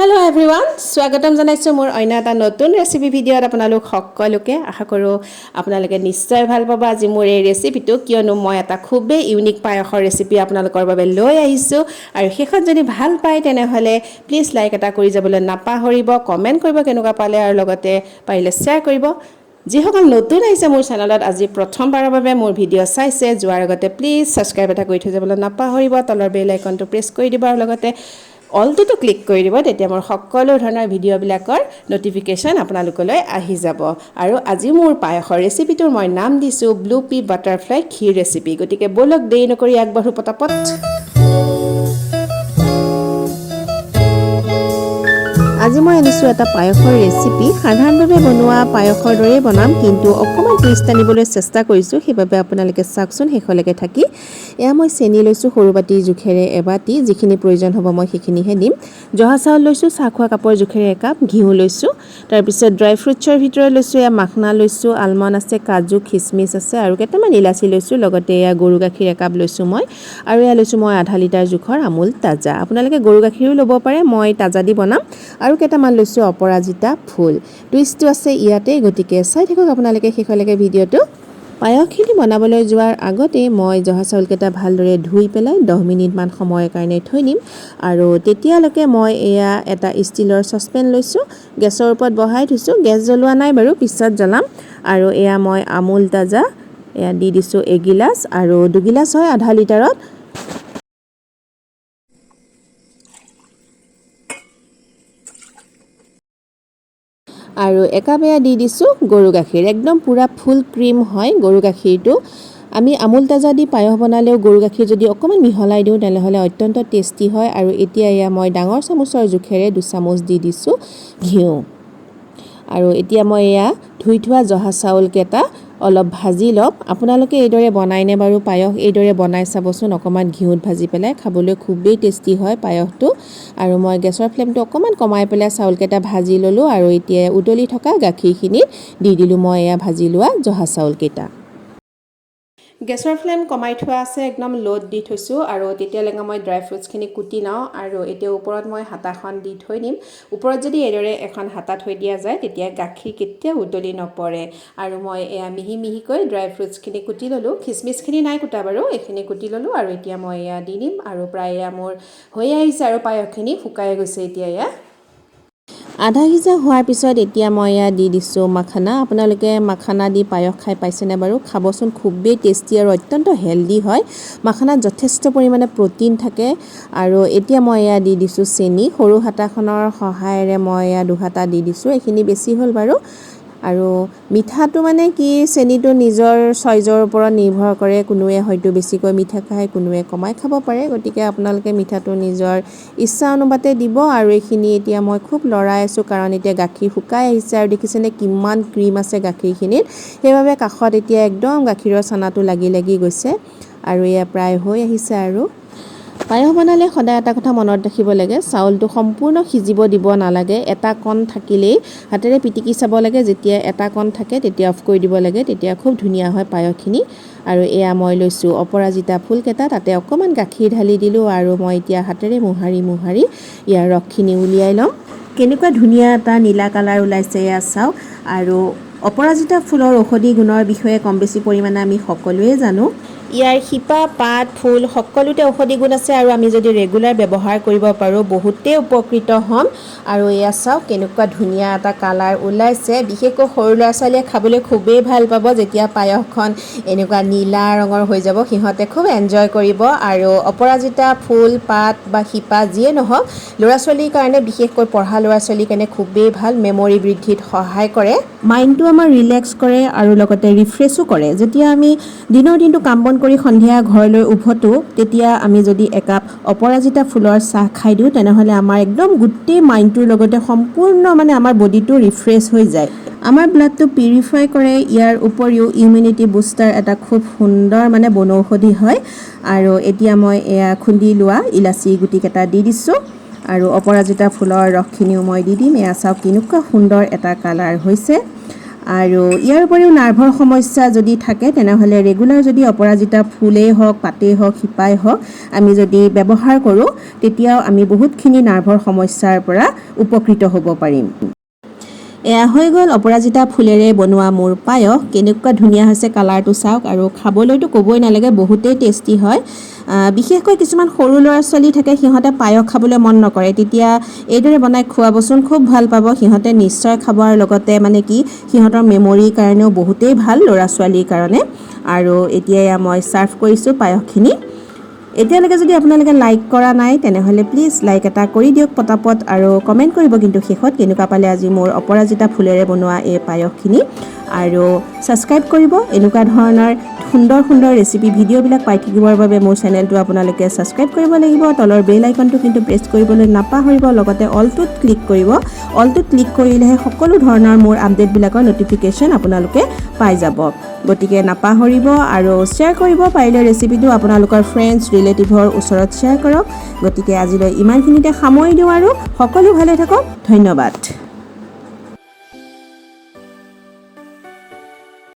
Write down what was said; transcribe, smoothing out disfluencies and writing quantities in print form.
Hello everyone, স্বাগতম জনাইছো মোৰ অন্য এটা নতুন ৰেচিপি ভিডিঅ'ত আপোনালোক সকলোকে আশা কৰোঁ আপোনালোকে নিশ্চয় ভাল পাব আজি মোৰ এই ৰেচিপিটো কিয়নো মই এটা খুবেই ইউনিক পায়সৰ ৰেচিপি আপোনালোকৰ বাবে লৈ আহিছোঁ আৰু শেষত যদি ভাল পায় তেনেহ'লে প্লিজ লাইক এটা কৰি যাবলৈ নাপাহৰিব কমেণ্ট কৰিব কেনেকুৱা পালে আৰু লগতে পাৰিলে শ্বেয়াৰ কৰিব যিসকল নতুন আহিছে মোৰ চেনেলত আজি প্ৰথমবাৰৰ বাবে মোৰ ভিডিঅ' চাইছে যোৱাৰ আগতে প্লিজ ছাবস্ক্ৰাইব এটা কৰি থৈ যাবলৈ নাপাহৰিব তলৰ বেল আইকনটো প্ৰেছ কৰি দিব আৰু লগতে অলটোতো ক্লিক কৰি দিব তেতিয়া মোৰ সকলো ধৰণৰ ভিডিঅ'বিলাকৰ নটিফিকেশ্যন আপোনালোকলৈ আহি যাব আৰু আজি মোৰ পায়সৰ ৰেচিপিটোৰ মই নাম দিছোঁ ব্লু পি বাটাৰফ্লাই ক্ষীৰ ৰেচিপি গতিকে বলক দেৰি নকৰি আগবাঢ়ো পটাপট আজি মই আনিছোঁ এটা পায়সৰ ৰেচিপি সাধাৰণভাৱে বনোৱা পায়সৰ দৰেই বনাম কিন্তু অকণমান টুইষ্ট আনিবলৈ চেষ্টা কৰিছোঁ সেইবাবে আপোনালোকে চাওকচোন শেষলৈকে থাকি এয়া মই চেনি লৈছোঁ সৰু বাতি জোখেৰে এবাতি যিখিনি প্ৰয়োজন হ'ব মই সেইখিনিহে দিম জহা চাউল লৈছোঁ চাহ খোৱা কাপৰ জোখেৰে একাপ ঘিউ লৈছোঁ তাৰপিছত ড্ৰাই ফ্ৰুটছৰ ভিতৰত লৈছোঁ এয়া মাখনা লৈছোঁ আলমণ্ড আছে কাজু খিচমিচ আছে আৰু কেইটামান ইলাচি লৈছোঁ লগতে এয়া গৰু গাখীৰ একাপ লৈছোঁ মই আৰু এয়া লৈছোঁ মই আধা লিটাৰ জোখৰ আমুল তাজা আপোনালোকে গৰু গাখীৰো ল'ব পাৰে মই তাজা দি বনাম আৰু কেইটামান লৈছোঁ অপৰাজিতা ফুল টুইষ্টটো আছে ইয়াতে গতিকে চাই থাকক আপোনালোকে শেষলৈকে ভিডিঅ'টো পায়সখিনি বনাবলৈ যোৱাৰ আগতে মই জহা চাউলকেইটা ভালদৰে ধুই পেলাই 10 মিনিটমান সময়ৰ কাৰণে থৈ দিম আৰু তেতিয়ালৈকে মই এয়া এটা ষ্টিলৰ চচপেন লৈছোঁ গেছৰ ওপৰত বহাই থৈছোঁ গেছ জ্বলোৱা নাই বাৰু পিছত জ্বলাম আৰু এয়া মই আমুল তাজা এয়া দি দিছোঁ এগিলাচ আৰু দুগিলাচ হয় আধা লিটাৰত আৰু একাপ এয়া দি দিছোঁ গৰু গাখীৰ একদম পুৰা ফুল ক্ৰীম হয় গৰু গাখীৰটো আমি আমুল তাজা দি পায়স বনালেও গৰু গাখীৰ যদি অকণমান মিহলাই দিওঁ তেনেহ'লে অত্যন্ত টেষ্টি হয় আৰু এতিয়া এয়া মই ডাঙৰ চামুচৰ জোখেৰে 2 চামুচ দি দিছোঁ ঘিউ আৰু এতিয়া মই এয়া ধুই থোৱা জহা চাউলকেইটা অলপ ভাজি লওক আপোনালোকে এইদৰে বনাইনে বাৰু পায়স এইদৰে বনাই চাবচোন অকণমান ঘিউত ভাজি পেলাই খাবলৈ খুবেই টেষ্টি হয় পায়সটো আৰু মই গেছৰ ফ্লেমটো অকণমান কমাই পেলাই চাউলকেইটা ভাজি ল'লোঁ আৰু এতিয়া উতলি থকা গাখীৰখিনিত দি দিলোঁ মই এয়া ভাজি লোৱা জহা চাউলকেইটা গেছৰ ফ্লেম কমাই থোৱা আছে একদম ল'ত দি থৈছোঁ আৰু তেতিয়ালৈকে মই ড্ৰাই ফ্ৰুটছখিনি কুটি লওঁ আৰু এতিয়া ওপৰত মই হাতাখন দি থৈ দিম ওপৰত যদি এইদৰে এখন হাতা থৈ দিয়া যায় তেতিয়া গাখীৰ কেতিয়াও উতলি নপৰে আৰু মই এয়া মিহি মিহিকৈ ড্ৰাই ফ্ৰুটছখিনি কুটি ল'লোঁ খিচমিচখিনি নাই কুটা বাৰু এইখিনি কুটি ল'লোঁ আৰু এতিয়া মই এয়া দি দিম আৰু প্ৰায় এয়া মোৰ হৈ আহিছে আৰু পায়সখিনি শুকাই গৈছে এতিয়া এয়া আধা সিজা হোৱাৰ পিছত এতিয়া মই এয়া দি দিছোঁ মাখানা আপোনালোকে মাখানা দি পায়স খাই পাইছেনে বাৰু খাবচোন খুবেই টেষ্টি আৰু অত্যন্ত হেল্ডি হয় মাখানাত যথেষ্ট পৰিমাণে প্ৰ'টিন থাকে আৰু এতিয়া মই এয়া দি দিছোঁ চেনি সৰু হাতাখনৰ সহায়েৰে মই এয়া 2 হাতা দি দিছোঁ এইখিনি বেছি হ'ল বাৰু আৰু মিঠাটো মানে কি চেনিটো নিজৰ চইজৰ ওপৰত নিৰ্ভৰ কৰে কোনোৱে হয়তো বেছিকৈ মিঠা খায় কোনোৱে কমাই খাব পাৰে গতিকে আপোনালোকে মিঠাটো নিজৰ ইচ্ছা অনুপাতে দিব আৰু এইখিনি এতিয়া মই খুব লৰাই আছোঁ কাৰণ এতিয়া গাখীৰ শুকাই আহিছে আৰু দেখিছেনে কিমান ক্ৰীম আছে গাখীৰখিনিত সেইবাবে কাষত এতিয়া একদম গাখীৰৰ চানাটো লাগি লাগি গৈছে আৰু এয়া প্ৰায় হৈ আহিছে আৰু পায়স বনালে সদায় এটা কথা মনত ৰাখিব লাগে চাউলটো সম্পূৰ্ণ সিজিব দিব নালাগে এটা কণ থাকিলেই হাতেৰে পিটিকি চাব লাগে যেতিয়া এটা কণ থাকে তেতিয়া অফ কৰি দিব লাগে তেতিয়া খুব ধুনীয়া হয় পায়সখিনি আৰু এয়া মই লৈছোঁ অপৰাজিতা ফুলকেইটা তাতে অকণমান গাখীৰ ঢালি দিলোঁ আৰু মই এতিয়া হাতেৰে মোহাৰি মোহাৰি ইয়াৰ ৰসখিনি উলিয়াই ল'ম কেনেকুৱা ধুনীয়া এটা নীলা কালাৰ ওলাইছে এয়া চাওক আৰু অপৰাজিতা ফুলৰ ঔষধি গুণৰ বিষয়ে কম বেছি পৰিমাণে আমি সকলোৱে জানো ইয়াৰ শিপা পাত ফুল সকলোতে ঔষধি গুণ আছে আৰু আমি যদি ৰেগুলাৰ ব্যৱহাৰ কৰিব পাৰোঁ বহুতেই উপকৃত হ'ম আৰু এয়া চাওক কেনেকুৱা ধুনীয়া এটা কালাৰ ওলাইছে বিশেষকৈ সৰু ল'ৰা ছোৱালীয়ে খাবলৈ খুবেই ভাল পাব যেতিয়া পায়সখন এনেকুৱা নীলা ৰঙৰ হৈ যাব সিহঁতে খুব এনজয় কৰিব আৰু অপৰাজিতা ফুল পাত বা শিপা যিয়ে নহওক ল'ৰা ছোৱালীৰ কাৰণে বিশেষকৈ পঢ়া ল'ৰা ছোৱালীৰ কাৰণে খুবেই ভাল মেমৰি বৃদ্ধিত সহায় কৰে মাইণ্ডটো আমাৰ ৰিলেক্স কৰে আৰু লগতে ৰিফ্ৰেছো কৰে যেতিয়া আমি দিনৰ দিনটো কাম বন কৰি সন্ধিয়া ঘৰলৈ উভতো তেতিয়া আমি যদি একাপ অপৰাজিতা ফুলৰ চাহ খাই দিওঁ তেনেহ'লে আমাৰ একদম গোটেই মাইণ্ডটোৰ লগতে সম্পূৰ্ণ মানে আমাৰ বডিটো ৰিফ্ৰেছ হৈ যায় আমাৰ ব্লাডটো পিউৰিফাই কৰে ইয়াৰ উপৰিও ইমিউনিটি বুষ্টাৰ এটা খুব সুন্দৰ মানে বনৌষধি হয় আৰু এতিয়া মই এয়া খুন্দি লোৱা ইলাচি গুটিকেইটা দি দিছোঁ আৰু অপৰাজিতা ফুলৰ ৰসখিনিও মই দি দিম এয়া চাওক কেনেকুৱা সুন্দৰ এটা কালাৰ হৈছে আৰু ইয়াৰ উপৰিও নাৰ্ভৰ সমস্যা যদি থাকে তেনেহ'লে ৰেগুলাৰ যদি অপৰাজিতা ফুলেই হওক, পাতেই হওক, শিপাই হওক আমি যদি ব্যৱহাৰ কৰোঁ তেতিয়াও আমি বহুতখিনি নাৰ্ভৰ সমস্যাৰ পৰা উপকৃত হ'ব পাৰিম। এয়া হৈ গ'ল অপৰাজিতা ফুলেৰে বনোৱা মোৰ পায়স। কেনেকুৱা ধুনীয়া হৈছে কালাৰটো চাওক, আৰু খাবলৈতো ক'বই নালাগে, বহুতেই টেষ্টি হয়। বিশেষকৈ কিছুমান সৰু ল'ৰা ছোৱালী থাকে, সিহঁতে পায়স খাবলৈ মন নকৰে, তেতিয়া এইদৰে বনাই খুৱাবচোন, খুব ভাল পাব সিহঁতে, নিশ্চয় খাব। আৰু লগতে মানে কি সিহঁতৰ মেমৰিৰ কাৰণেও বহুতেই ভাল ল'ৰা ছোৱালীৰ কাৰণে। আৰু এতিয়া মই ছাৰ্ভ কৰিছোঁ পায়সখিনি। এতিয়ালৈকে যদি আপোনালোকে লাইক কৰা নাই তেনেহ'লে প্লিজ লাইক এটা কৰি দিয়ক পটাপট, আৰু কমেণ্ট কৰিব কিন্তু শেষত কেনেকুৱা পালে আজি মোৰ অপৰাজিতা ফুলেৰে বনোৱা এই পায়সখিনি। আৰু ছাবস্ক্ৰাইব কৰিব, এনেকুৱা ধৰণৰ সুন্দৰ সুন্দৰ ৰেচিপি ভিডিঅ'বিলাক পাই থাকিবৰ বাবে মোৰ চেনেলটো আপোনালোকে ছাবস্ক্ৰাইব কৰিব লাগিব। তলৰ বেল আইকনটো কিন্তু প্ৰেছ কৰিবলৈ নাপাহৰিব, লগতে অলটোত ক্লিক কৰিব। অলটোত ক্লিক কৰিলেহে সকলো ধৰণৰ মোৰ আপডেটবিলাকৰ ন'টিফিকেশ্যন আপোনালোকে পাই যাব। গতিকে নাপাহৰিব, আৰু শ্বেয়াৰ কৰিব পাৰিলে ৰেচিপিটো আপোনালোকৰ ফ্ৰেণ্ডছ ৰিলেটিভৰ ওচৰত শ্বেয়াৰ কৰক। গতিকে আজিলৈ ইমানখিনিতে সামৰি দিওঁ, আৰু সকলো ভালে থাকক। ধন্যবাদ।